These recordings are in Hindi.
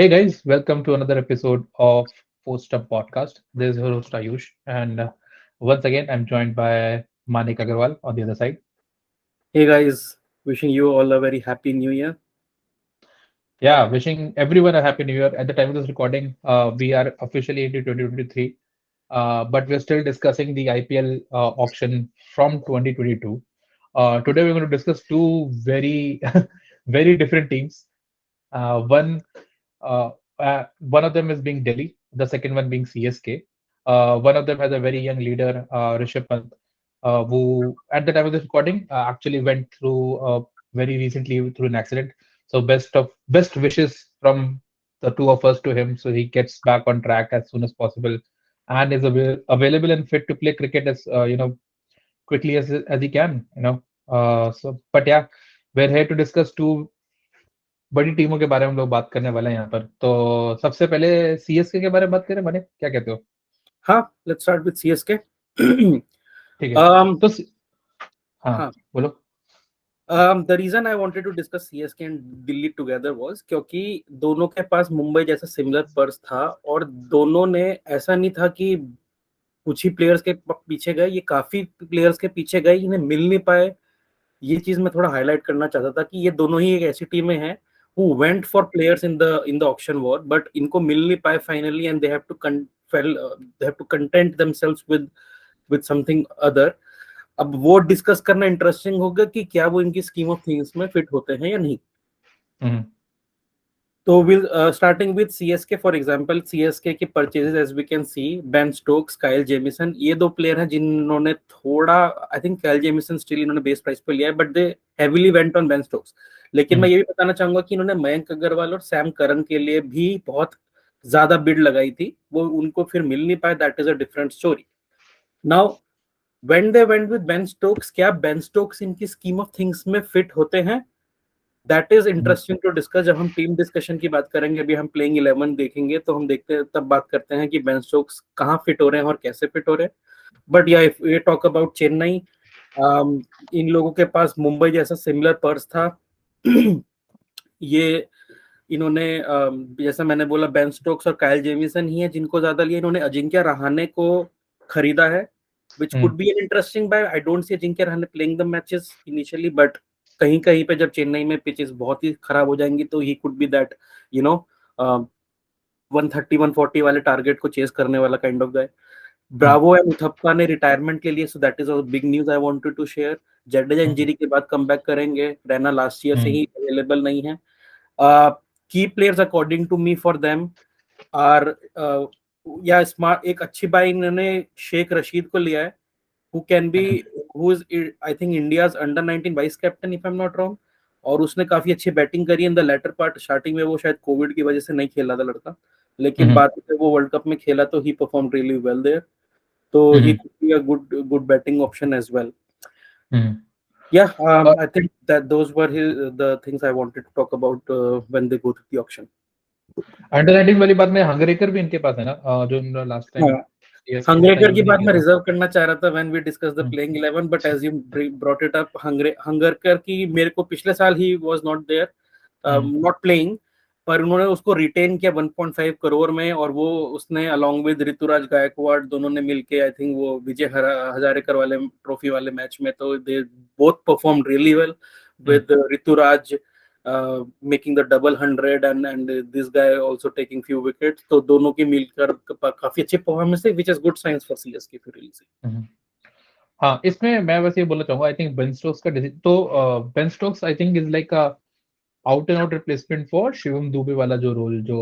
Hey guys, welcome to another episode of Post Up Podcast. This is your host Ayush, and once again, I'm joined by Manik Agarwal on the other side. Hey guys, wishing you all a very happy new year. Yeah, wishing everyone a happy new year. At the time of this recording, we are officially into 2023, but we're still discussing the IPL auction from 2022. Today, we're going to discuss two very, very different teams. One one of them is being Delhi, the second one being CSK. One of them has a very young leader, Rishabh Pant, who at the time of this recording actually went through very recently through an accident. So best wishes from the two of us to him, so he gets back on track as soon as possible, and is available and fit to play cricket as quickly as he can. But yeah, we're here to discuss two बड़ी टीमों के बारे में हम लोग बात करने वाले हैं यहाँ पर। तो सबसे पहले सीएसके के बारे में बात करें, माने क्या कहते हो? हाँ, let's start with CSK. ठीक है। um, तो हाँ, हाँ, बोलो। the reason I wanted to discuss CSK and Delhi together was क्योंकि दोनों के पास मुंबई जैसा सिमिलर पर्स था और दोनों ने ऐसा नहीं था कि कुछ ही प्लेयर्स के पीछे गए, ये काफी प्लेयर्स के पीछे गए, इन्हें मिल नहीं पाए। ये चीज मैं थोड़ा हाईलाइट करना चाहता था कि ये दोनों ही एक ऐसी टीमें हैं who went for players in the auction war, but इनको मिल नहीं पाए finally and they have to content themselves with something other. अब वो डिस्कस करना इंटरेस्टिंग होगा कि क्या वो इनकी स्कीम ऑफ थिंग्स में फिट होते हैं या नहीं। हम्म, तो will starting with CSK, for example CSK की purchases as we can see, Ben Stokes, Kyle Jamieson, ये दो प्लेयर हैं जिन्होंने थोड़ा, I think Kyle Jamieson still इन्होंने बेस प्राइस पे लिया है, but they heavily went on Ben Stokes. लेकिन मैं हम्म, ये भी बताना चाहूंगा कि इन्होंने मयंक अग्रवाल और सैम करन के लिए भी बहुत ज्यादा बिड लगाई थी, वो उनको फिर मिल नहीं पाया, that is a different story. Now when they went with Ben Stokes, क्या बेन स्टोक्स इनकी स्कीम ऑफ थिंग्स में फिट होते हैं? That is hmm, interesting to discuss. जब हम टीम डिस्कशन की बात करेंगे, अभी हम प्लेइंग 11 देखेंगे तो हम देखते हैं, तब बात करते हैं कि बेन स्टोक्स कहाँ फिट हो रहे हैं और कैसे फिट हो रहे हैं। बट या if we talk about Chennai, इन लोगों के पास मुंबई जैसा सिमिलर पर्स था। ये इन्होंने जैसा मैंने बोला, बेन स्टोक्स और काइल जेमिसन ही है जिनको ज्यादा लिया। इन्होंने अजिंक्य रहाणे को खरीदा है, which hmm, could be an interesting buy. I don't see Ajinkya Rahane playing the matches initially, but कहीं कहीं पे जब चेन्नई में पिचेस बहुत ही खराब हो जाएंगी तो ही could be that, you know, 130-140 वाले टारगेट को चेस करने वाला kind of guy. Hmm, Bravo and Uthappa ने रिटायरमेंट ले लिए, so that is a big news I wanted to share. Jadeja hmm, injury के बाद कम बैक करेंगे, रैना लास्ट ईयर से हम्म, ही अवेलेबल नहीं है। की players according to me for them are, या स्मार्ट, एक अच्छी बाय इन्होंने शेख रशीद को लिया है, who can be, who is I think India's under 19 vice captain if I'm not wrong, और उसने काफी अच्छी बैटिंग करी in the later part. Starting में वो शायद कोविड की वजह से नहीं खेला था लड़का, लेकिन हम्म, बाद में वो वर्ल्ड कप में खेला तो he perform really well there, तो he hmm, could be a good batting option as well. Hmm. Yeah, और I think that those were the things I wanted to talk about when they go to the auction. Under 19 वाली बात में हंगरेकर भी इनके पास है ना, जो लास्ट टाइम हाँ, सीएसके में था, हंगरेकर की इन्होंने बात मैं लिया था। रिजर्व करना चाह रहा था when we discuss the hmm, playing 11, but as you brought it up, Hangargekar की मेरे को पिछले साल ही was not there, hmm, not playing, पर उन्होंने उसको रिटेन किया 1.5 करोड़ में, और वो उसने अलोंग विद ऋतुराज गायकवाड़ दोनों ने मिलके, आई थिंक वो विजय हजारेकर वाले ट्रॉफी वाले मैच में, तो they both perform really well hmm, with Rituraj making the double hundred and this guy also taking few wickets, तो दोनों की मिलकर काफी अच्छी परफॉर्मेंस है, which is good signs for CSK if you really see. हम्म। हाँ, इसमें मैं बस ये बोलना चाहूंगा, आई थिंक बेन स्टोक्स का तो Ben Stokes I think is like out and out replacement for Shivam Dubey वाला जो रोल जो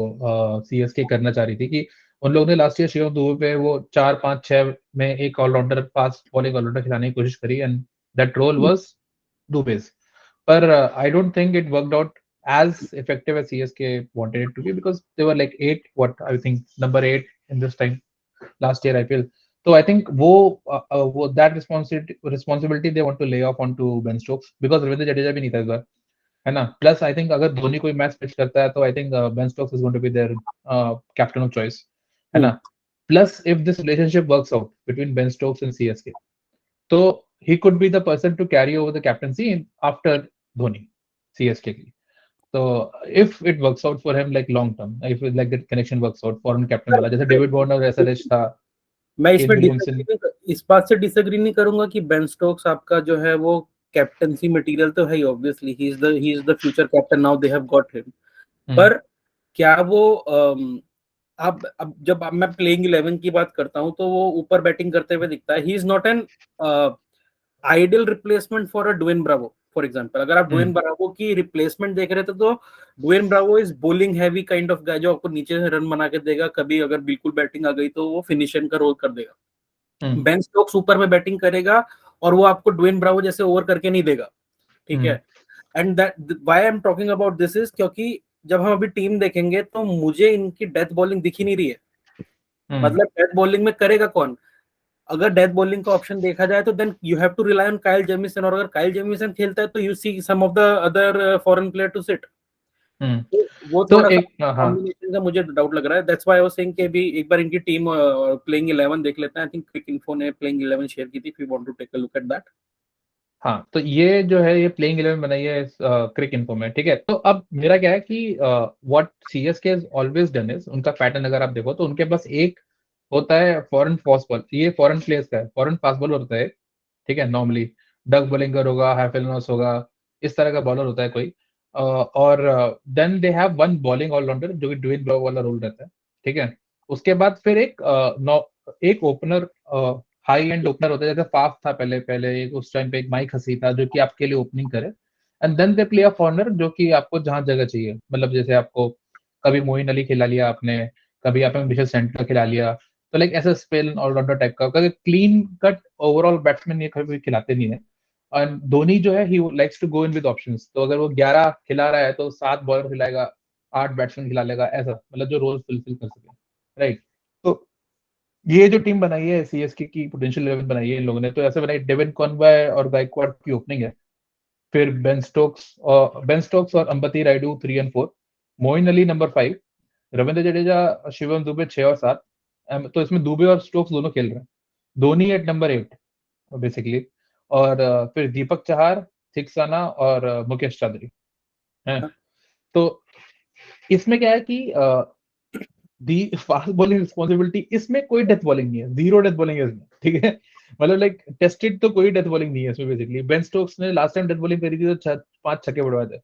सीएसके करना चाह रही थी, कि उन लोगों ने लास्ट ईयर शिवम दुबे पे वो 4-5-6 में एक ऑलराउंडर फास्ट बॉलिंग ऑलराउंडर खिलाने की कोशिश करी, एंड दैट रोल वाज दुबे's. पर I don't think it worked out as effective as CSK wanted it to be, because they were like I think number 8 in this time last year IPL. So I think वो that responsibility they want to lay off onto Ben Stokes, because Ravindra Jadeja भी नहीं था इस बार, है ना। प्लस आई थिंक अगर धोनी कोई मैच पिच करता है तो I think Ben Stokes is going to be their captain of choice, है ना। Plus if this relationship works out between Ben Stokes and CSK, तो ही could be the person to carry over the captaincy after Dhoni, CSK की। तो if it works out for him like long term, if like the connection works out foreign captain वाला, जैसे डेविड वार्नर एसएलएच था, मैं केन इसमें विलियमसन। इस बात से डिसएग्री नहीं करूंगा कि बेन स्टोक्स आपका जो है वो कैप्टनसी मटेरियल तो है ही, obviously he is the future captain, now they have got him. पर क्या वो अब जब मैं प्लेइंग 11 की बात करता हूं तो वो ऊपर बैटिंग करते हुए दिखता है। He is not an ideal replacement for a Dwayne Bravo for example. अगर आप ड्वेन ब्रावो की रिप्लेसमेंट देख रहे थे तो Dwayne Bravo is bowling heavy kind of guy, जो आपको नीचे से रन बना के देगा, कभी अगर बिल्कुल बैटिंग आ गई तो वो फिनिशिंग का रोल कर देगा। बेन स्टोक्स ऊपर में बैटिंग करेगा और वो आपको ड्वेन ब्रावो जैसे ओवर करके नहीं देगा, ठीक है। And that why I am talking about this is क्योंकि जब हम अभी टीम देखेंगे तो मुझे इनकी डेथ बॉलिंग दिख ही नहीं रही है। मतलब डेथ बॉलिंग में करेगा कौन? अगर डेथ बॉलिंग का ऑप्शन देखा जाए तो then you have to rely on Kyle Jamieson, और अगर काइल जेमिसन खेलता है तो you see some of the other foreign player to sit. वो तो थोड़ा सा एक कॉम्बिनेशन का मुझे डाउट लग रहा है। That's why I was saying कि भी एक बार इनकी टीम प्लेइंग 11 देख लेते हैं। आई थिंक क्विक इन्फो ने प्लेइंग 11 शेयर की थी, if you want to take a look at that. हाँ, तो ये जो है ये प्लेइंग 11 बनाई है इस क्रिक इन्फो में, ठीक है। तो अब मेरा क्या है कि what CSK has always done is, उनका पैटर्न अगर आप देखो तो उनके पास एक होता है फॉरेन फास्ट बॉल, ये फॉरेन प्लेयर्स का है, फॉरेन फास्ट बॉलर होता है, ठीक है। नॉर्मली डग बोलिंगर होगा, हैफेलनॉस होगा, इस तरह का बॉलर होता है कोई। और then they have one bowling allrounder जो कि ड्वेन ब्रावो वाला रोल रहता है, ठीक है। उसके बाद फिर एक ओपनर, हाई एंड ओपनर होता है, जैसे फाफ था पहले पहले उस टाइम पे एक माइक हसी था जो कि आपके लिए ओपनिंग करे। And then they play a corner जो कि आपको जहां जगह चाहिए, मतलब जैसे आपको कभी मोइन अली खिला लिया आपने, कभी आपने मिशेल सेंटर खिला लिया, तो लाइक ऐसा स्पेल ऑलराउंडर टाइप का, क्लीन कट ओवरऑल बैट्समैन ये कभी खिलाते नहीं है। और धोनी जो है he likes to go in with options, तो अगर वो 11 खिला रहा है तो 7 बॉलर खिलाएगा, 8 बैट्समैन खिला लेगा, ऐसा मतलब जो रोल फुलफिल कर सके, राइट। तो ये जो टीम बनाई है सीएसके की पोटेंशियल 11 बनाई है इन लोगों ने, तो ऐसे बनाई, डेविन कॉनवे और गायकवाड की ओपनिंग है, फिर बेन स्टोक्स और अंबती रायडू 3 और 4, मोइन अली नंबर 5, रविंद्र जडेजा, शिवम दुबे 6 और 7। तो इसमें दुबे और स्टोक्स दोनों खेल रहे हैं, धोनी एट नंबर 8 बेसिकली। और फिर दीपक चहार, थिक्साना और मुकेश चौधरी है। तो इसमें क्या है कि दी फास्ट बॉलिंग रिस्पॉन्सिबिलिटी, इसमें कोई डेथ बॉलिंग नहीं है, जीरो डेथ बॉलिंग है इसमें, ठीक है। मतलब लाइक टेस्टेड तो कोई डेथ बॉलिंग नहीं है इसमें बेसिकली। बेन स्टोक्स ने लास्ट टाइम डेथ बॉलिंग करी थी तो 5 छक्के बढ़वाए थे,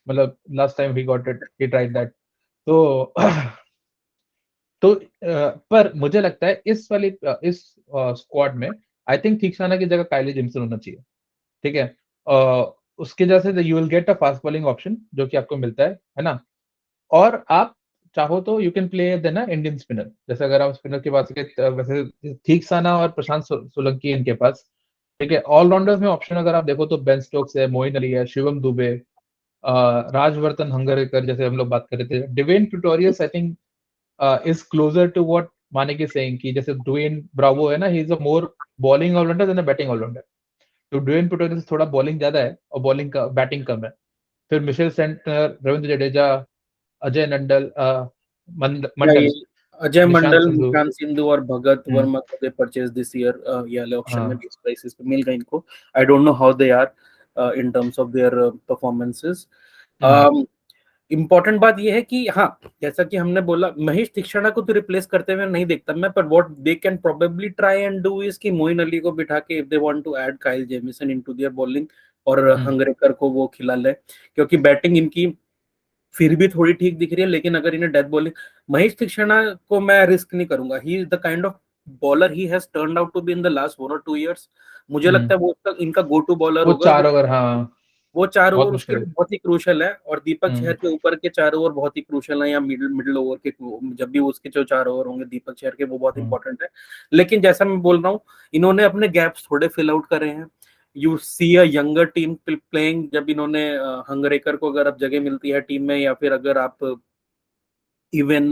मतलब last time he got it, he tried that. तो तो पर मुझे लगता है इस स्क्वाड में आई थिंक थिक्साना की जगह काइली जिम्सन होना चाहिए, ठीक है। उसके जैसे you will get a fast bowling option जो कि आपको मिलता है ना। और आप चाहो तो यू कैन प्ले देना इंडियन स्पिनर, जैसे अगर आप स्पिनर के पास वैसे थिक्साना और प्रशांत सोलंकी इनके पास, ठीक है। ऑलराउंडर्स में ऑप्शन अगर आप देखो तो बेन स्टोक्स है, मोइन अली है, शिवम दुबे, राजवर्धन हंगरकर, जैसे हम लोग बात कर रहे थे, Dwaine Pretorius I think is closer to what माने की सेइंग की, जैसे ड्वेन ब्रावो है ना, he is a more bowling allrounder than a batting allrounder. तो ड्वेन प्रिटोरियस थोड़ा बॉलिंग ज्यादा है और बॉलिंग का बैटिंग कम है। फिर मिशेल सेंटर, रविंद्र जडेजा, अजय नंडल, मंडल, अजय निशांत मंडल, सिंधु। निशांत सिंधू और भगत हम्म, वर्मा को दे परचेज दिस ईयर, ये वाले ऑप्शन में हाँ। 20 प्राइसेस पे मिल गए इनको। I don't know how they are in terms of their performances. Hmm, important बात यह है कि हाँ, जैसा कि हमने बोला, महेश तीक्षणा को तो रिप्लेस करते हुए नहीं देखता मैं, पर what they can probably try and do is कि मोइन अली को बिठा के if they want to add Kyle Jamieson into their bowling, और हम्म, हंगरेकर को वो खिला ले, क्योंकि बैटिंग इनकी फिर भी थोड़ी ठीक दिख रही है। लेकिन अगर इन्हें डेथ बॉलिंग, महेश तीक्षणा को मैं रिस्क नहीं करूंगा। He is the kind of bowler he has turned out to be in the last 1 और 2 years। मुझे लगता हम्म। है वो इनका गो टू बॉलर वो होगा। 4 ओवर, हाँ, वो 4 ओवर बहुत उसके मुश्किल है। लिए बहुत ही क्रूशल है, और दीपक चहर हम्म, के ऊपर के 4 ओवर बहुत ही क्रूशल है, या मिडिल मिडिल ओवर के, जब भी उसके जो 4 ओवर होंगे दीपक चहर के, वो बहुत हम्म। इंपॉर्टेंट है। लेकिन जैसा मैं बोल रहा हूँ, इन्होंने अपने गैप्स थोड़े फिल आउट करे हैं। You see a younger team playing, जब इन्होंने हंगरेकर को अगर अब जगह मिलती है टीम में, या फिर अगर आप इवन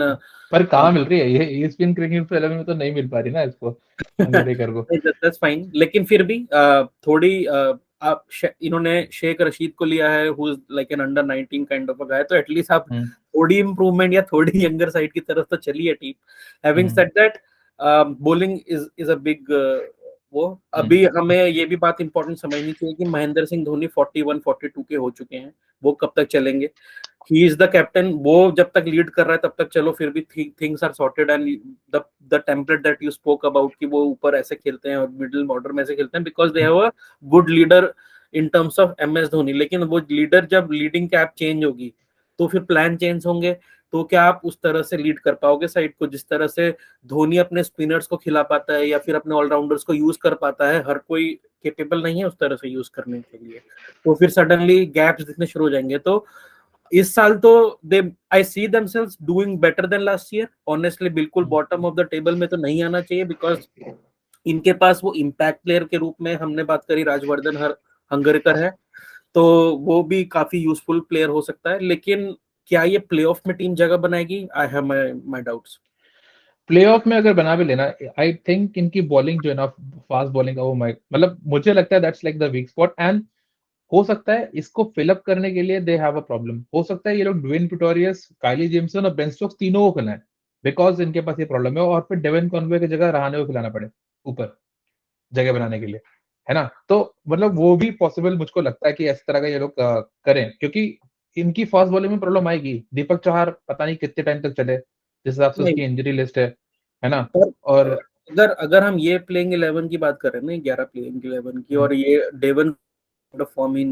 पर कहाँ मिल रही है ये ईएसपीएन क्रिकेट पे 11 में, तो नहीं मिल पा रही ना इसको, अंगरेकर को। That's fine. लेकिन फिर भी थोड़ी आप इन्होंने शेख रशीद को लिया है, who is like an under 19 kind of a guy, तो एटलीस्ट आप हम्म, थोड़ी इंप्रूवमेंट या थोड़ी यंगर साइड की तरफ तो चली है team. Having hmm, said that, bowling is a big वो। हम्म, अभी हमें ये भी बात इंपॉर्टेंट समझनी चाहिए कि महेंद्र सिंह धोनी 41 42 के हो चुके हैं। वो कब तक चलेंगे? ही इज द कैप्टन, वो जब तक लीड कर रहा है तब तक चलो फिर भी things are sorted, and the template that you spoke about कि वो ऊपर ऐसे खेलते हैं और मिडिल ऑर्डर में ऐसे खेलते हैं, because they have a good leader in terms of MS Dhoni. लेकिन वो लीडर जब लीडिंग कैप चेंज होगी तो फिर प्लान चेंज होंगे, तो क्या आप उस तरह से लीड कर पाओगे साइड को जिस तरह से धोनी अपने स्पिनर्स को खिला पाता है या फिर अपने ऑलराउंडर्स को यूज कर पाता है? हर कोई केपेबल नहीं है उस तरह से यूज करने के लिए, तो फिर सडनली गैप्स दिखने शुरू हो जाएंगे। तो इस साल तो they I see themselves doing better than last year honestly. बिल्कुल बॉटम ऑफ द टेबल में तो नहीं आना चाहिए, बिकॉज इनके पास वो इम्पैक्ट प्लेयर के रूप में हमने बात करी राजवर्धन हंगरकर है, तो वो भी काफी यूजफुल प्लेयर हो सकता है। लेकिन क्या ये प्लेऑफ में टीम जगह बनाएगी? आई हैव माय डाउट्स। प्लेऑफ में अगर बना भी लेना, आई थिंक इनकी बॉलिंग जो है ना, फास्ट बॉलिंग का वो मतलब मुझे लगता है that's like the week spot. And हो सकता है इसको फिलअप करने के लिए दे हैव अ प्रॉब्लम। हो सकता है ये लोग ड्वेन पिटोरियस, काइली जेमसन और बेन स्टोक्स तीनों को खिलाएं, बिकॉज इनके पास ये प्रॉब्लम है। और फिर डेवन कॉनवे की जगह रहाणे को खिलाना पड़े ऊपर जगह बनाने के लिए, है ना। तो मतलब वो भी पॉसिबल मुझको लगता है कि इस तरह का ये लोग करें, क्योंकि इनकी फास्ट बॉलिंग में प्रॉब्लम आएगी। दीपक चहार पता नहीं कितने टाइम तक चले, जिस हिसाब से नहीं, उसकी इंजरी लिस्ट है ना। पर और अगर अगर हम ये प्लेइंग 11 की बात करें ना, 11 प्लेइंग 11 की, और ये डेवन फॉर्म ही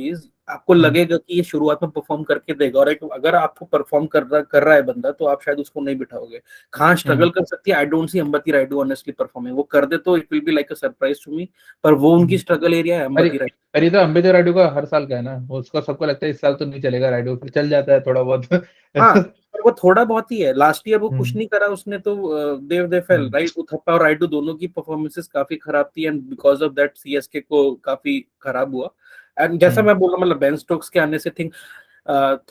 इज, आपको हम्म, लगेगा कि ये शुरुआत में परफॉर्म करके देगा, और अगर आपको परफॉर्म कर रहा है बंदा तो आप शायद उसको नहीं बिठाओगे। खान हम्म, स्ट्रगल कर सकती है, I don't see Ambati Rayudu honestly performing. वो कर दे तो it will be like a surprise to me, पर वो उनकी हम्म। स्ट्रगल एरिया है अरे अंबती रायडू। अरे तो अंबेजर रायडू का हर साल का है ना, उसका सबको लगता है इस साल तो नहीं चलेगा रायडू, फिर चल जाता है थोड़ा बहुत। हाँ, पर वो थोड़ा बहुत ही है। लास्ट ईयर वो कुछ हम्म, नहीं करा उसने, तो दे फेल हम्म, राइट। उथप्पा और राइडू दोनों की परफॉर्मेंसेस काफी खराब थी, and because of that CSK को काफी खराब हुआ। एंड जैसा हम्म, मैं बोल रहा, मतलब बेन स्टोक्स के आने से थिंक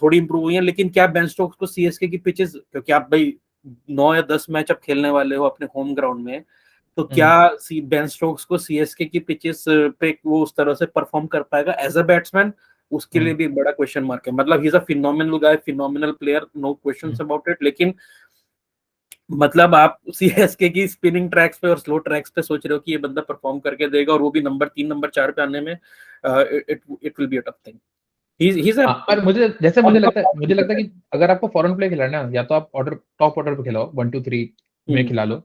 थोड़ी इंप्रूव हुई है। लेकिन क्या बेन स्टोक्स को CSK की पिचेस, क्योंकि आप भाई 9 या 10 मैच अब खेलने वाले हो अपने होम ग्राउंड में, तो क्या हम्म, बेन स्टोक्स को CSK की पिचेस पे वो उस तरह से परफॉर्म कर पाएगा एज अ बैट्समैन? उसके लिए हम्म, भी एक बड़ा क्वेश्चन मार्क है। मतलब he is a phenomenal guy, phenomenal player, no questions hmm. About it. लेकिन मतलब आप CSK की स्पिनिंग ट्रैक्स पे और स्लो ट्रैक्स पे सोच रहे हो कि ये बंदा परफॉर्म करके देगा, और वो भी नंबर 3 नंबर 4 पे आने में, it it will be a tough thing. He is अ हाँ, पर मुझे लगता है कि अगर आपको फॉरेन प्ले खिलाना है, या तो आप ऑर्डर टॉप ऑर्डर पे खिलाओ, 1 2 3 में खिला लो,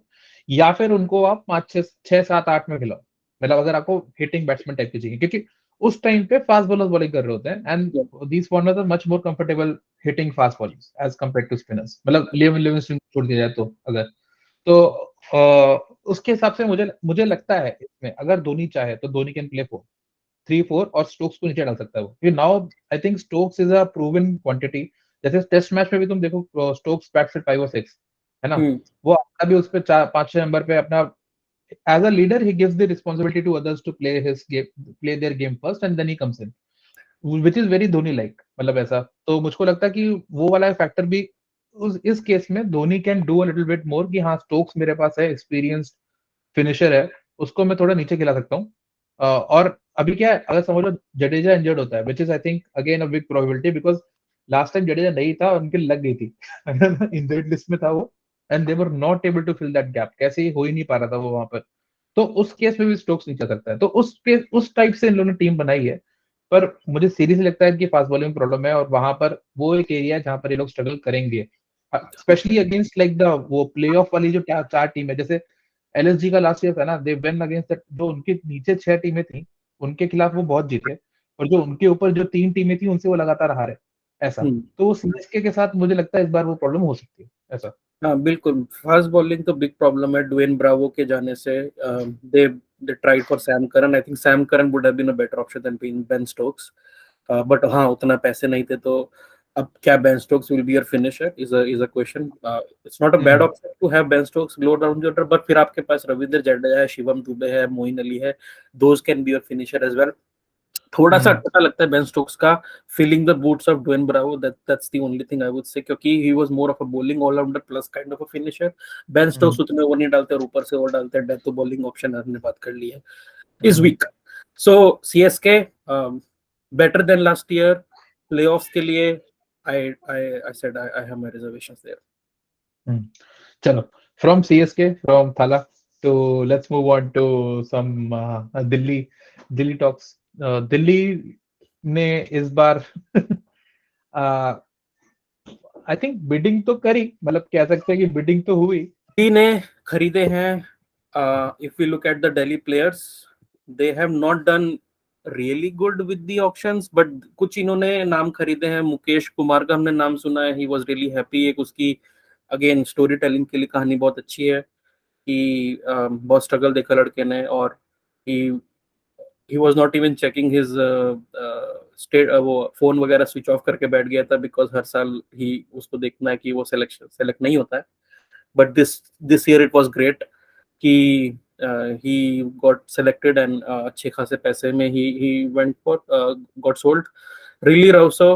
या फिर उनको आप 5 6 6 7 8 में खिलाओ। मतलब अगर आपको हिटिंग बैट्समैन टाइप की चाहिए, क्योंकि उस टाइम पे फास्ट बॉलर्स बॉलिंग कर रहे होते हैं, and these foreigners are much more comfortable hitting fast bowlers as compare to spinners. मतलब लिविंगस्टन छोड़ दिया जाए तो, अगर तो उसके हिसाब से मुझे मुझे लगता है इसमें अगर धोनी चाहे तो धोनी कैन प्ले 3 4 और स्टोक्स को नीचे डाल सकता है वो, क्योंकि now I think Stokes is a proven quantity. जैसे टेस्ट मैच में भी तुम देखो, स्टोक्स बैट्स एट 5 और 6, है ना। हम्म वो आता भी उस पे 4 5 6 नंबर पे अपना, as a leader he gives the responsibility to others to play his game, play their game first, and then he comes in, which is very Dhoni like. मतलब ऐसा तो मुझको लगता है कि वो वाला फैक्टर भी उस इस केस में Dhoni can do a little bit more, कि हाँ स्टोक्स मेरे पास है, एक्सपीरियंस्ड फिनिशर है, उसको मैं थोड़ा नीचे खिला सकता हूँ। और अभी क्या है, अगर समझ लो जडेजा इंजर्ड होता है, which is I think again a big probability, because last time Jadeja नहीं था और उनकी लग गई थी, इंजर्ड लिस्ट में था वो, and they were not able to fill that gap, कैसे ही हो ही नहीं पा रहा था वो वहां पर। तो उस केस में भी स्टोक्स नहीं चल सकता है, तो उस टाइप से इन लोगों ने टीम बनाई है। पर मुझे सीरियसली लगता है कि फास्ट बॉलिंग में प्रॉब्लम है, और वहां पर वो एक एरिया है जहां पर ये लोग स्ट्रगल करेंगे, स्पेशली अगेंस्ट लाइक द वो प्ले ऑफ वाली जो 4 टीम है। जैसे LSG का लास्ट ईयर था ना, दे वेन अगेंस्ट जो उनके नीचे 6 टीमें थी, उनके खिलाफ वो बहुत जीते, और जो उनके ऊपर जो 3 टीमें थी उनसे वो लगातार हारे, ऐसा। हम्म तो वो CSK के साथ मुझे लगता है इस बार वो प्रॉब्लम हो सकती है, ऐसा। हाँ बिल्कुल, फास्ट बॉलिंग तो बिग प्रॉब्लम है ड्वेन ब्रावो के जाने से। They tried for Sam Curran, I think Sam Curran would have been a better option than Ben Stokes, but हाँ उतना पैसे नहीं थे, तो अब क्या Ben Stokes will be your finisher is a question. It's not a bad hmm, option to have Ben Stokes low down the order, but फिर आपके पास रविंद्र जडेजा है, शिवम दुबे है, मोइन अली है, those can be your finisher as well. थोड़ा सा हम्म, अटपटा लगता है बेन स्टोक्स का filling the boots of Dwayne Bravo, that's the only thing I would say, क्योंकि he was more of a bowling allrounder plus kind of a finisher. Ben Stokes हम्म, उतने ओवर नहीं डालते और ऊपर से ओवर डालते हैं, डेथ तो बॉलिंग ऑप्शन हमने बात कर ली है, is hmm, weak. So CSK better than last year, playoffs के लिए I said I have my reservations there. Hmm. चलो, from CSK, from Thala, to let's move on to some Delhi, talks. Delhi ने इस बार आई थिंक बिडिंग तो करी, मतलब कह सकते हैं कि बिडिंग तो हुई। टी ने खरीदे हैं, if we look at the Delhi players, they have not done really good with the auctions, but कुछ इन्होंने नाम खरीदे हैं। मुकेश कुमार का हमने नाम सुना है, ही वाज रियली हैप्पी। एक उसकी अगेन स्टोरी टेलिंग के लिए कहानी बहुत अच्छी है कि बहुत स्ट्रगल देखा लड़के ने, और he he was not even checking his state, वो फोन वगैरह स्विच ऑफ करके बैठ गया था, बिकॉज हर साल ही उसको देखना है कि वो सेलेक्ट नहीं होता है। But this year it was great कि ही गॉट सेलेक्टेड, एंड अच्छे खासे पैसे में he went for, got sold. Rilee Rossouw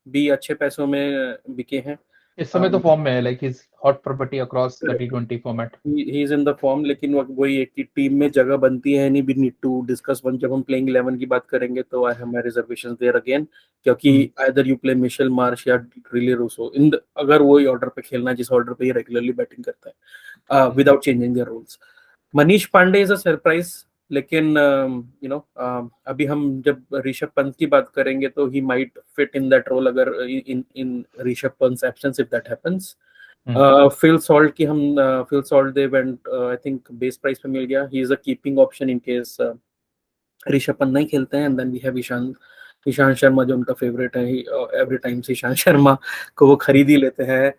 भी अच्छे पैसों में बिके हैं। इस समय तो फॉर्म में है, like his hot property across the T20 format. He is in the form, लेकिन वही है कि टीम में जगह बनती है नहीं, we need to discuss one. जब हम प्लेइंग 11 की बात करेंगे तो I have my reservations there again, क्योंकि either you play Mitchell Marsh या रिली रूसो, इन अगर वही ऑर्डर पे खेलना है जिस ऑर्डर पे ये रेगुलरली बैटिंग करता है, without changing their rules. Manish Pandey is a surprise, लेकिन यू नो अभी हम जब ऋषभ पंत की बात करेंगे तो he might fit in that role, अगर in in Rishabh Pant absence, if that happens. Phil Salt की हम Phil Salt they went, I think base price पे मिल गया। He is a keeping option in case Rishabh Pant नहीं खेलते हैं। And then we have Ishant Sharma, जो उनका फेवरेट है। एवरी टाइम से ईशांत शर्मा को वो खरीद ही लेते हैं।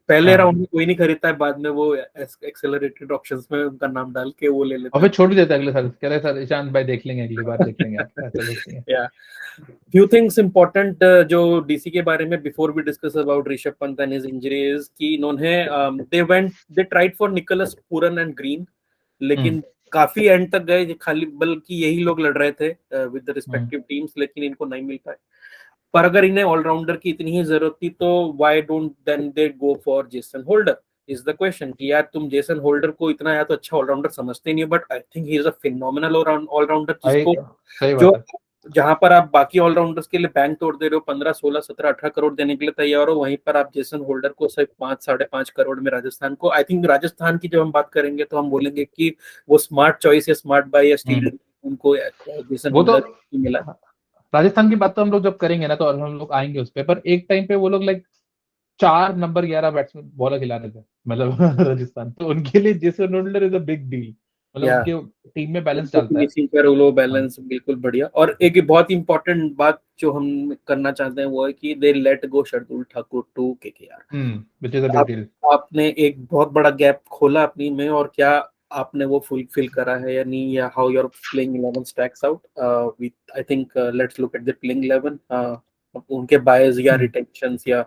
पहले राउंड में कोई नहीं खरीदता है, बाद में वो एक्सेलरेटेड ऑप्शंस में उनका नाम डाल के वो ले लेते और हैं। फिर छोड़ भी देता है अगले साल, कह रहे सर ईशांत भाई देख लेंगे, अगली बार देख लेंगे, आप ऐसा कुछ नहीं है। या फ्यू थिंग्स इंपॉर्टेंट जो डीसी के बारे में, before we discuss about Rishabh Pant and his injuries, कि इन्होंने they tried for Nicholas Pooran and Green, लेकिन काफी एंड तक गए, खाली बल्कि यही लोग लड़ रहे थे विद द रिस्पेक्टिव टीम्स, लेकिन इनको नहीं मिल पाए। पर अगर इन्हें ऑलराउंडर की इतनी ही जरूरत थी तो why don't then they go for Jason Holder, is the question. कि यार तुम जेसन होल्डर को इतना या तो अच्छा ऑलराउंडर समझते नहीं हो, but I think he is a phenomenal allrounder, भाई जिसको सही जो बात है। जहां पर आप बाकी ऑलराउंडर्स के लिए बैंक तोड़ दे रहे हो, 15 16 17 18 करोड़ देने के लिए तैयार हो, वहीं पर आप जेसन होल्डर को सिर्फ 5 साढ़े 5 करोड़ में राजस्थान को, आई थिंक राजस्थान की जब हम बात करेंगे तो हम बोलेंगे कि वो स्मार्ट चॉइस या स्मार्ट बाय या स्टील उनको जेसन वो तो होल्डर मिला। राजस्थान की बात तो हम लोग जब करेंगे ना तो हम लोग आएंगे उस पे, पर एक टाइम पे वो लोग लाइक 4 नंबर 11 बैट्समैन बॉलर खिला रहे थे, मतलब राजस्थान, तो उनके लिए Jason Holder is a big deal, मतलब या उनके टीम में बैलेंस डालता है। फिनिशिंग पर लो हाँ। बैलेंस, बिल्कुल बढ़िया। और एक बहुत इंपॉर्टेंट बात जो हम करना चाहते हैं वो है कि they let go Shardul Thakur to KKR. Which is a big आप डील। आपने एक बहुत बड़ा गैप खोला अपनी में, और क्या आपने वो फुलफिल करा है या नहीं, या how your playing 11 stacks out with, I think let's look at the playing 11, उनके बायस या रिटेंशंस या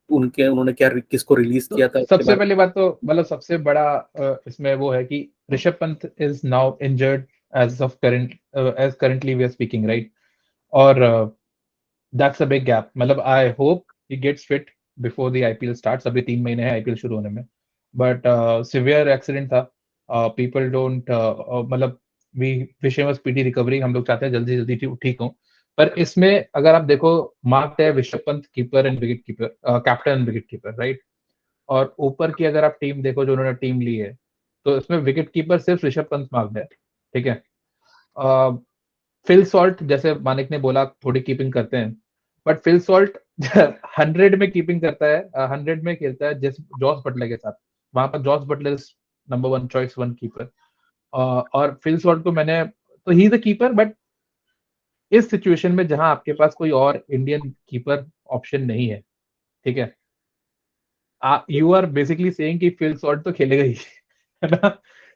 उनके उन्होंने क्या किसको रिलीज तो किया था उसके सबसे बारे पहली बात तो मतलब सबसे बड़ा इसमें वो है कि Rishabh Pant is now injured as of current, as currently we are speaking, right? और दैट्स अ बिग गैप, मतलब I hope he gets fit before the IPL starts. अभी 3 महीने हैं आईपीएल शुरू होने में, बट सिवियर एक्सीडेंट था। पीपल डोंट, मतलब we wish him a speedy recovery, हम लोग चाहते हैं जल्दी जल्दी ठीक हो। पर इसमें अगर आप देखो, मार्क्ड है Rishabh Pant keeper and wicket keeper, captain and wicket keeper, right? और ऊपर की अगर आप टीम देखो जो उन्होंने टीम ली है, तो इसमें विकेट कीपर सिर्फ ऋषभ पंत मार्क्ड है, ठीक है? फिल सॉल्ट, जैसे मानिक ने बोला, थोड़ी कीपिंग करते हैं, बट फिल सॉल्ट 100 में कीपिंग करता है, 100 में खेलता है जैसे जॉस बटलर के साथ। वहां पर Jos Buttler number one choice, one keeper. और फिल सॉल्ट को मैंने, तो he is a keeper, but इस सिचुएशन में जहां आपके पास कोई और इंडियन कीपर ऑप्शन नहीं है, ठीक है, यू आर बेसिकली सेइंग कि फिल सॉल्ट तो खेलेगा ही, है ना?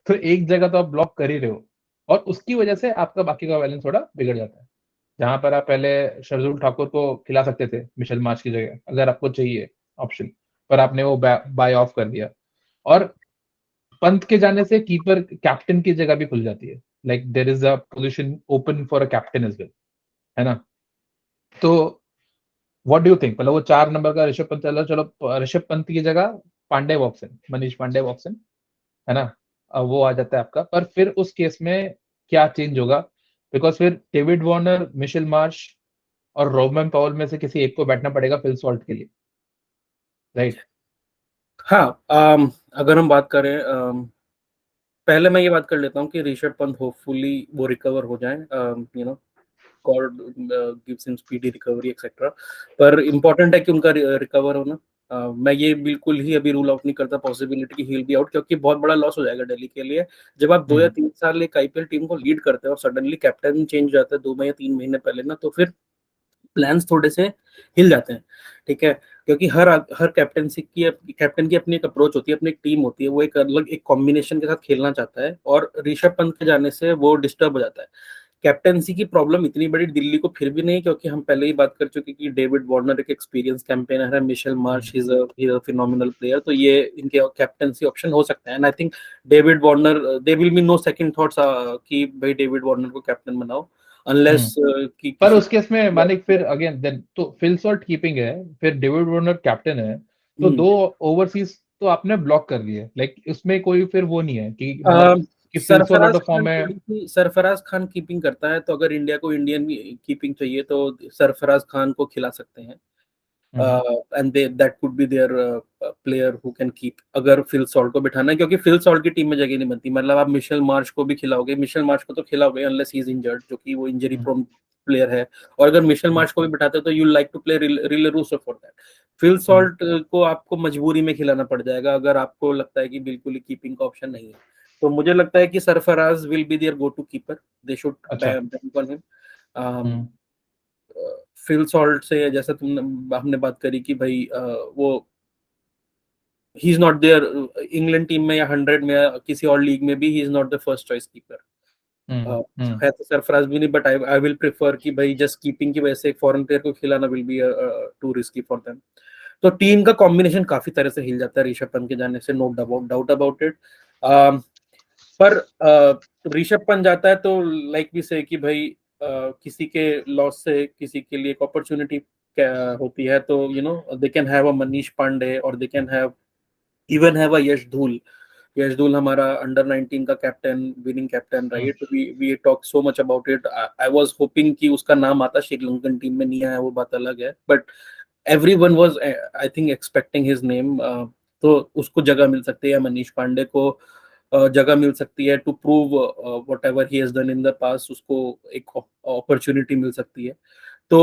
तो एक जगह तो आप ब्लॉक कर ही रहे हो, और उसकी वजह से आपका बाकी का बैलेंस थोड़ा बिगड़ जाता है। जहां पर आप पहले शार्दुल ठाकुर को खिला सकते थे मिशेल मार्श की जगह, अगर आपको चाहिए ऑप्शन, पर आपने वो बाय ऑफ कर दिया। और पंत के जाने से कीपर कैप्टन की जगह भी खुल जाती है, like there is a position open for a captain as well, है ना? तो व्हाट डू यू थिंक, मतलब वो 4 नंबर का ऋषभ पंत चलो चलो, ऋषभ पंत की जगह पांडे वॉक्स इन, मनीष पांडे वॉक्स इन, है ना? अब वो आ जाता है आपका, पर फिर उस केस में क्या चेंज होगा? बिकॉज फिर डेविड वार्नर, मिशेल मार्श और रोमन पाउल में से किसी एक को बैठना पड़ेगा फिल सॉल्ट के लिए, राइट? हाँ। अगर हम बात करें, पहले मैं ये बात कर लेता हूँ कि ऋषभ पंत होपफुली वो रिकवर हो जाए, you know God gives him speedy recovery etcetera, पर इम्पोर्टेंट है कि उनका रिकवर होना। मैं ये बिल्कुल ही अभी रूल आउट नहीं करता पॉसिबिलिटी की ही विल बी आउट, क्योंकि बहुत बड़ा लॉस हो जाएगा दिल्ली के लिए। जब आप 2 या 3 साल एक आईपीएल टीम को लीड करते हैं और सडनली कैप्टन चेंज हो जाता है 2 या 3 महीने पहले ना, तो फिर प्लान्स थोड़े से हिल जाते हैं, ठीक है। क्योंकि हर कैप्टन की अपनी एक अप्रोच होती है, अपनी एक टीम होती है, वो एक अलग एक कॉम्बिनेशन के साथ खेलना चाहता है, और ऋषभ पंत के जाने से वो डिस्टर्ब हो जाता है। कैप्टेंसी की प्रॉब्लम इतनी बड़ी दिल्ली को फिर भी नहीं, क्योंकि हम पहले ही बात कर चुके कि डेविड वार्नर एक एक्सपीरियंस कैंपेनर है, Mitchell Marsh is a phenomenal player, तो ये इनके कैप्टेंसी ऑप्शन हो सकते हैं। And I think David Warner, they will be no second thoughts कि भाई डेविड वार्नर को कैप्टन बनाओ, अनलेस कि पर किसी उसके इसमें मानिक फिर अगेन देन तो फिल सॉल्ट कीपिंग है, फिर डेविड वार्नर कैप्टन है, तो 2 ओवरसीज तो आपने ब्लॉक कर दिए। लाइक इसमें कोई फिर वो नहीं है कि मतलब कि Phil Salt out of form है। सरफराज खान कीपिंग करता है, तो अगर इंडिया को इंडियन कीपिंग चाहिए तो सरफराज खान को खिला सकते हैं, and that could be their player who can keep, अगर फिल सॉल्ट को बिठाना है, क्योंकि फिल सॉल्ट की टीम में जगह नहीं बनती। मतलब आप मिशेल मार्श को भी खिलाओगे, मिशेल मार्श को तो खिलाओगे अनलेस ही इज इंजर्ड, जो कि वो इंजरी प्रोन प्लेयर है, और अगर मिशेल मार्श को भी बिठाते तो you like to play Rilee Rossouw for that. Phil Salt को आपको मजबूरी में खिलाना पड़ जाएगा अगर आपको लगता है कि बिल्कुल ही कीपिंग का ऑप्शन नहीं है। तो मुझे लगता है कि Sarfaraz will be their go to keeper, they should bank on him. Phil Salt से जैसा हमने बात करी कि भाई वो he is not their England team में या 100 में या किसी और लीग में भी, ही is not the first choice keeper. है तो सरफराज भी नहीं, बट आई विल प्रेफर कि भाई जस्ट कीपिंग की वजह से एक फॉरेन प्लेयर को खिलाना will be to risky for them. तो टीम का कॉम्बिनेशन काफी तरह से हिल जाता है ऋषभ पंत के जाने से, नो डाउट अबाउट इट। पर ऋषभ पंत जाता है तो लाइक भी से कि भाई किसी के लॉस से किसी के लिए एक अपॉर्चुनिटी होती है, तो you know they can have a Manish Pandey और they can have even have a Yash Dhull. Yash Dhull हमारा अंडर 19 का captain, winning captain, right. We talk so much about it. I was hoping कि उसका नाम आता, श्रीलंकन टीम में नहीं आया, वो बात अलग है, but everyone was I think expecting his name. तो उसको जगह मिल सकती है, मनीष पांडे को जगह मिल सकती है to prove whatever he has done in the past, उसको एक अपॉर्चुनिटी मिल सकती है। तो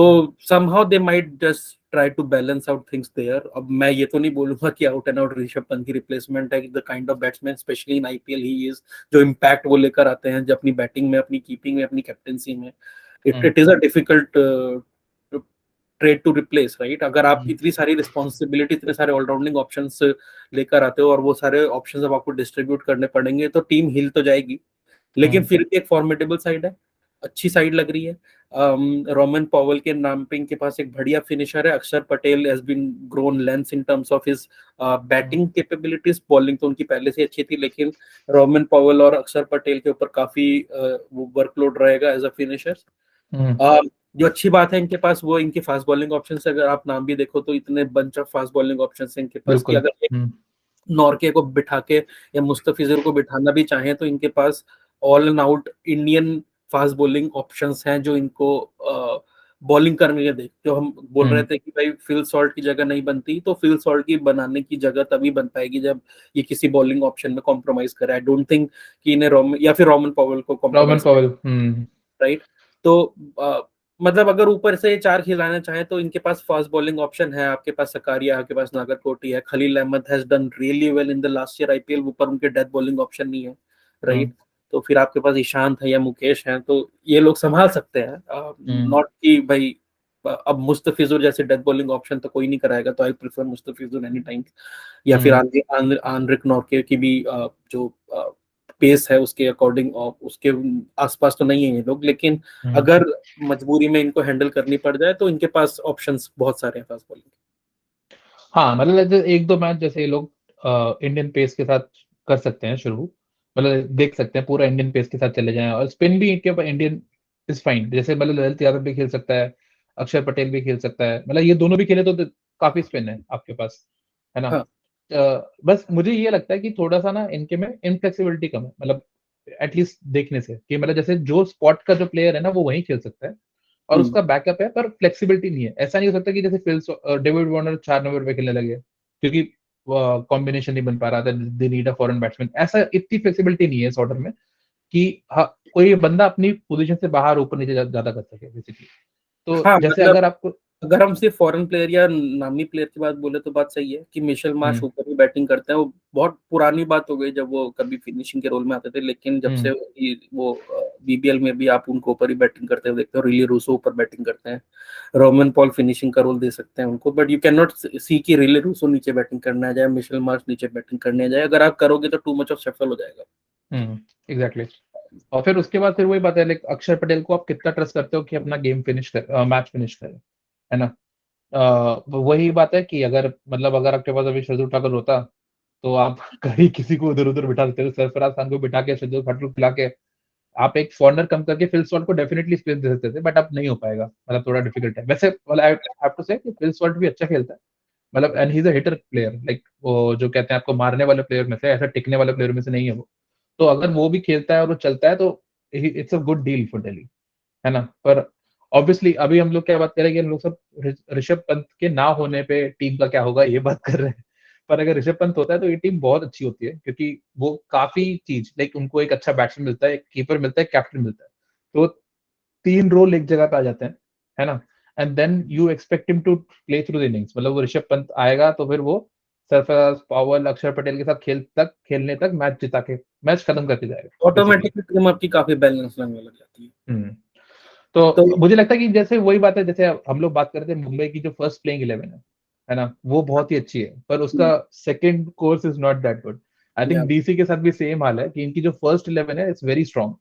somehow they might just try to balance out things there। अब मैं ये तो नहीं बोलूंगा कि out and out Rishabh Pant की रिप्लेसमेंट है, the kind of batsman specially in IPL he is, जो इम्पैक्ट वो लेकर आते हैं जब अपनी बैटिंग में, अपनी कीपिंग में, अपनी कैप्टेंसी में, it is a difficult trade to replace, right. अगर आप इतनी सारी रिस्पॉन्सिबिलिटी, इतने सारे ऑलराउंडिंग ऑप्शंस लेकर आते हो और वो सारे ऑप्शंस अब आपको डिस्ट्रीब्यूट करने पड़ेंगे, तो टीम हिल तो जाएगी, लेकिन फिर भी एक फॉर्मेडेबल साइड है, अच्छी साइड लग रही है। रोमन पॉवल के नाम पे इनके पास एक बढ़िया फिनिशर है, Axar Patel has been grown lens in terms of his batting capabilities. Bowling तो उनकी पहले से अच्छी थी, लेकिन रोमन पॉवल और अक्षर पटेल के ऊपर काफी वर्कलोड रहेगा एज अ फिनिशर। जो अच्छी बात है इनके पास, वो इनके फास्ट बॉलिंग ऑप्शन है। अगर आप नाम भी देखो तो इतने bunch of fast bowling option है इनके पास कि अगर नॉर्के को बिठा के या मुस्तफिजर को बिठाना भी चाहें तो इनके पास all and out Indian fast bowling options हैं जो इनको बॉलिंग करने दे। जो हम बोल रहे थे कि भाई फिल सॉल्ट की जगह नहीं बनती, तो फिल सॉल्ट की बनाने की जगह तभी बन पाएगी जब ये किसी बॉलिंग ऑप्शन में कॉम्प्रोमाइज करे। आई डोंट थिंक कि इन्हें या फिर रोमन पॉवल को कॉम्प्रोमाइज, राइट। तो मतलब अगर ऊपर से 4 खिलाना चाहे तो इनके पास फास्ट बॉलिंग ऑप्शन है, आपके पास सकारिया, आपके पास नागरकोटी है, Khaleel Ahmed has done really well in the last year IPL, ऊपर उनके डेथ बॉलिंग ऑप्शन नहीं है, राइट। तो फिर आपके पास ईशांत है या मुकेश है, तो ये लोग संभाल सकते हैं। नॉट कि भाई अब मुस्तफिजुर जैसे डेथ बॉलिंग ऑप्शन तो कोई नहीं कराएगा, तो I prefer Mustafizur any time, या फिर आंद्रिक नॉर्के की भी जो पेस है उसके अकॉर्डिंग, उसके आसपास तो नहीं है ये लोग, लेकिन अगर मजबूरी में इनको हैंडल करनी पड़ जाए तो इनके पास ऑप्शंस बहुत सारे हैं फास्ट बॉलिंग। हाँ मतलब 1-2 मैच जैसे ये लोग इंडियन पेस के साथ कर सकते हैं शुरू, मतलब देख सकते हैं पूरा इंडियन पेस के साथ चले जाएं, और स्पिन भी इनके ऊपर इंडियन इज फाइन। जैसे मतलब ललित यादव भी खेल सकता है, अक्षर पटेल भी खेल सकता है, मतलब ये दोनों भी खेले तो काफी स्पिन है आपके पास, है ना। हाँ। बस मुझे ये लगता है कि थोड़ा सा ना इनके में इनफ्लेक्सिबिलिटी कम है, मतलब एटलीस्ट देखने से कि मतलब जैसे जो स्पॉट का जो प्लेयर है ना वो वहीं खेल सकता है और उसका बैकअप है, पर फ्लेक्सिबिलिटी नहीं है। ऐसा नहीं हो सकता कि जैसे डेविड वार्नर 4 नंबर पे खेलने लगे क्योंकि कॉम्बिनेशन नहीं बन पा रहा था, they need a foreign batsman, ऐसा इतनी फ्लेक्सिबिलिटी नहीं है इस ऑर्डर में कि हाँ कोई बंदा अपनी पोजीशन से बाहर ऊपर नीचे ज्यादा कर सके बेसिकली। तो हाँ जैसे मतलब अगर आपको अगर हम सिर्फ फॉरेन प्लेयर या नामी प्लेयर की बात बोले तो बात सही है कि मिशेल मार्श ऊपर भी बैटिंग करते हैं। वो बहुत पुरानी बात हो गई जब वो कभी फिनिशिंग के रोल में आते थे, लेकिन जब से वो बीबीएल में भी आप उनको ऊपर ही बैटिंग करते हुए देखते हो। रिली रूसो ऊपर बैटिंग करते हैं, रोमन पॉल फिनिशिंग का रोल दे सकते हैं उनको, बट यू कैन नॉट सी कि रिली रूसो नीचे बैटिंग करने आ जाए, मिशेल मार्श नीचे बैटिंग करने आ जाए। अगर आप करोगे तो टू मच ऑफ शफल हो जाएगा। एग्जैक्टली। और फिर उसके बाद फिर वही बात है, लाइक अक्षर पटेल को आप कितना ट्रस्ट करते हो कि अपना गेम फिनिश कर, मैच फिनिश करे, है ना। वही बात है कि अगर मतलब अगर आपके पास अभी शार्दुल ठाकुर होता तो आप कहीं किसी को उधर उधर बिठा सकते थे, सरफराज खान को बिठा के शार्दुल ठाकुर खिला के आप एक फॉरनर कम करके फिल सॉल्ट को डेफिनेटली स्पेस दे सकते थे, बट अब नहीं हो पाएगा, मतलब थोड़ा डिफिकल्ट है। वैसे आई हैव टू से कि फिल सॉल्ट भी अच्छा खेलता है, मतलब and he is a hitter player, like वो जो कहते हैं आपको मारने वाले प्लेयर में से, ऐसा टिकने वाले प्लेयर में से नहीं है वो। तो अगर वो भी खेलता है और वो चलता है तो it's a good deal for Delhi, है ना। पर ऑब्वियसली अभी हम लोग क्या बात करेंगे, हम लोग सब ऋषभ पंत के ना होने पे टीम का क्या होगा ये बात कर रहे हैं। पर अगर ऋषभ पंत होता है तो ये टीम बहुत अच्छी होती है, क्योंकि वो काफी चीज, लाइक उनको एक अच्छा बैट्समैन मिलता है, एक कीपर मिलता है, कैप्टन मिलता है, तो 3 रोल एक जगह पे आ जाते हैं, है ना। And then you expect him to play through the innings, मतलब वो ऋषभ पंत आएगा तो फिर वो सरफराज, पावल, अक्षर पटेल के साथ खेलने तक मैच जिता के मैच खत्म करके जाएगा बेसिकली। ऑटोमेटिकली टीम आपकी काफी बैलेंस लगने लग जाती है। तो तो मुझे लगता है कि जैसे वही बात है, जैसे हम लोग बात करते हैं मुंबई की जो फर्स्ट प्लेइंग 11 है ना, वो बहुत ही अच्छी है, पर उसका second course is not that good. I think या डीसी के साथ भी सेम हाल है कि इनकी जो फर्स्ट 11 है इट्स वेरी स्ट्रांग,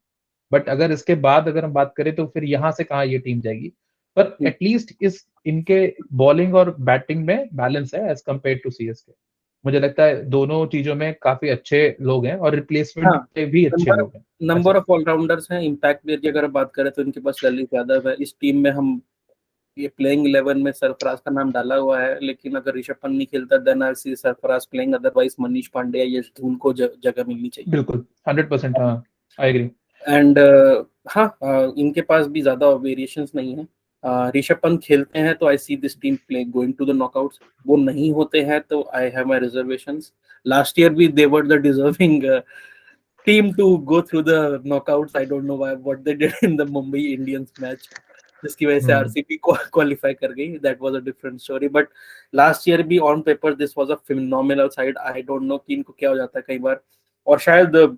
बट अगर इसके बाद अगर हम बात करें तो फिर यहाँ से कहाँ ये टीम जाएगी। पर एटलीस्ट इस इनके बॉलिंग और बैटिंग में बैलेंस है एज कम्पेयर टू सीएसके। मुझे लगता है दोनों चीजों में काफी अच्छे लोग हैं और रिप्लेसमेंट हाँ, पे भी अच्छे नंबर लोग हैं। नंबर ऐसा ऑफ ऑलराउंडर्स हैं। इम्पैक्ट प्लेयर की अगर बात करें तो इनके पास ललित यादव है। इस टीम में हम ये प्लेइंग 11 में सरफराज का नाम डाला हुआ है, लेकिन अगर ऋषभ पंत नहीं खेलता then I see Sarfaraz playing, otherwise Manish Pandey या यश धूल को जगह मिलनी चाहिए। बिल्कुल 100%, हाँ, आई एग्री। एंड हाँ, इनके पास भी ज्यादा वेरिएशंस नहीं है। ऋषभ पंत खेलते हैं तो I see this team play going to the knockouts. वो नहीं होते हैं तो I have my reservations. Last year भी they were the deserving team to go through the knockouts. I don't know why what they did in the Mumbai Indians match, जिसकी वजह से आरसीबी क्वालिफाई कर गई। That was a different story, but last year भी on paper this was a phenomenal side. I don't know कि इनको क्या हो जाता है कई बार। और शायद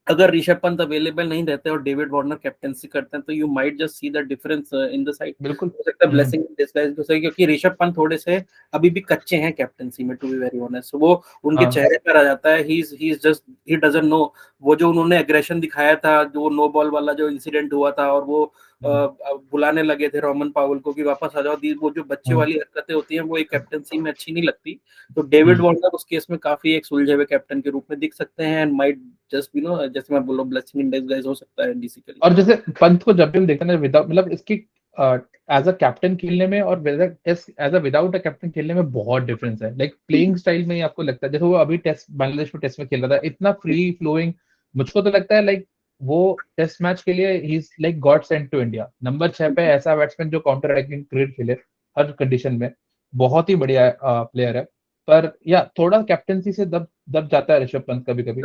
अगर ऋषभ पंत अवेलेबल नहीं रहते और डेविड वार्नर कैप्टेंसी करते हैं तो you might just see the difference in the side. बिल्कुल। हो सकता है ब्लेसिंग इन डिस्गाइज हो सके, क्योंकि ऋषभ पंत थोड़े से अभी भी कच्चे हैं कैप्टेंसी में, टू बी वेरी ऑनेस्ट। वो उनके हाँ। चेहरे पर आ जाता है, he is just he doesn't know. वो जो उन्होंने एग्रेशन दिखाया था, जो नो बॉल वाला जो इंसिडेंट हुआ था, और वो बुलाने लगे थे रोमन पावल को कि वापस आ जाओ, वो जो बच्चे वाली हरकतें होती हैं वो एक कैप्टेंसी में अच्छी नहीं लगती। तो डेविड वार्नर उस केस में काफी एक सुलझे हुए कैप्टन के रूप में दिख सकते हैं, and might just you know, जैसे मैं बोल ब्लेसिंग इन डिस्गाइज हो सकता है डीसी के लिए। और जैसे पंत को जब भी हम देखते हैं विदाउट, मतलब इसकी एज अ कैप्टन खेलने में और as a without a captain खेलने में बहुत डिफरेंस है, लाइक प्लेइंग स्टाइल में ही आपको लगता है, जैसे वो अभी टेस्ट बांग्लादेश में टेस्ट में खेल रहा था इतना फ्री फ्लोइंग, मुझको तो लगता है लाइक वो टेस्ट मैच के लिए he is like god sent to India. Number 6 पे ऐसा बैट्समैन जो काउंटर अटैकिंग क्रिकेट खेले हर कंडीशन में, बहुत ही बढ़िया प्लेयर है। पर या थोड़ा कैप्टनसी से दब दब जाता है ऋषभ पंत कभी कभी,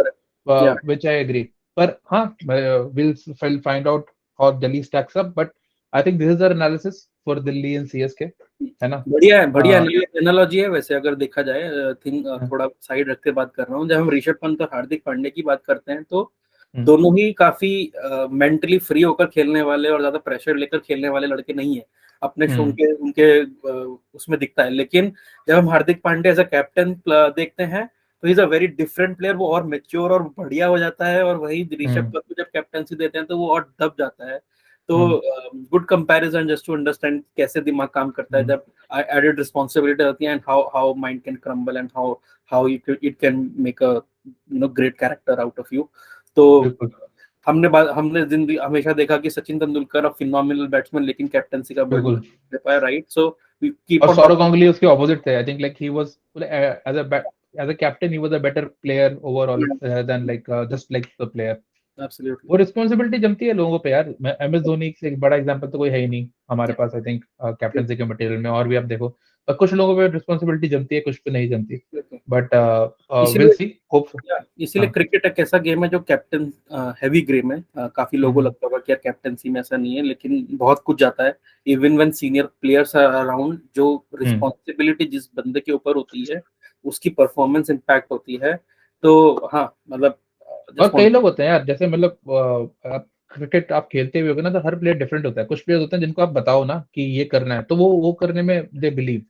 या विच आई एग्री। पर हाँ, will find out how Delhi stacks up, but I think this is our analysis for Delhi and CSK, है ना। बढ़िया है, बढ़िया एनालॉजी है वैसे अगर देखा जाए। थिंक हाँ, थोड़ा साइड रख के बात कर रहा हूँ। जब हम ऋषभ पंत और हार्दिक पांड्या की बात करते हैं तो हम्म, दोनों ही काफी मेंटली फ्री होकर खेलने वाले और ज्यादा प्रेशर लेकर खेलने वाले लड़के नहीं है। अपने उनके उनके उसमें दिखता है। लेकिन जब हम Hardik Pandya as a captain देखते हैं तो is a very different player. वो और मेच्योर और बढ़िया हो जाता है, और वही ऋषभ पंत को जब कैप्टनसी देते हैं तो वो और दब जाता है। तो good comparison just to understand कैसे दिमाग काम करता है जब एडेड रिस्पॉन्सिबिलिटी होती है, and how mind can crumble, and how it can make a you know great character out of you. तो बिल्कुल। हमने जिंदगी हमेशा देखा कि Sachin Tendulkar a phenomenal batsman, लेकिन कैप्टनसी का बर्डन बिल्कुल। दे पाया, राइट? सो वी कीप और ऑन सौरव टॉकिंग। गांगुली उसके ऑपोजिट थे, I think like he was as a captain he was a better player overall than like just like the player, absolutely. वो रिस्पॉन्सिबिलिटी जमती है लोगों पे यार। MS धोनी से एक बड़ा एग्जांपल तो कोई है ही नहीं हमारे पास, आई थिंक कैप्टनसी के मटेरियल में। और भी आप देखो, पर कुछ लोगों पे रिस्पॉन्सिबिलिटी जमती है, कुछ पे नहीं जमती। बट विल इसीलिए सी, होप। इसीलिए क्रिकेट एक ऐसा गेम है जो कैप्टन हैवी गेम है। काफी लोगों को हम्म, लगता होगा कि यार कैप्टनसी में ऐसा नहीं है, लेकिन बहुत कुछ जाता है। Even when senior players are around, जो रिस्पॉन्सिबिलिटी जिस बंदे के ऊपर होती है उसकी परफॉर्मेंस इम्पैक्ट होती है। तो हाँ, मतलब और जस्ट कई वांट। लोग होते हैं यार, जैसे मतलब आप क्रिकेट आप खेलते हुए होगे ना, तो हर प्लेयर डिफरेंट होता है। कुछ प्लेयर्स होते हैं जिनको आप बताओ ना कि ये करना है, तो वो करने में दे बिलीव।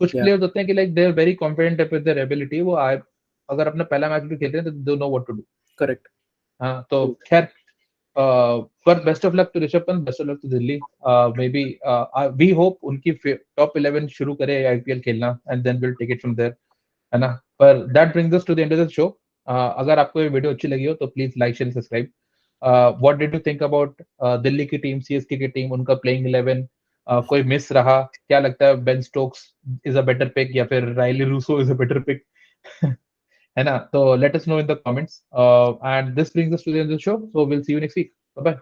कुछ या प्लेयर्स होते हैं कि like they are very confident with their ability, वो आए अगर अपना पहला मैच भी खेल रहे हैं तो they know what to do. Correct. हाँ, तो खैर, पर best of luck to Rishabh Pant, best of luck to Delhi. Maybe we hope उनकी टॉप 11 शुरू करे IPL खेलना, and then will take it from there, है ना। पर that brings us to the end of the show. अगर आपको ये वीडियो अच्छी लगी हो तो please like share subscribe. What did you think about Delhi की टीम, CSK की टीम, उनका प्लेइंग 11? कोई मिस रहा? क्या लगता है, Ben Stokes is a better pick या फिर Rilee Rossouw is a better pick? है ना, तो let us know in the comments. And this brings us to the end of the show, so will see you next week. Bye bye.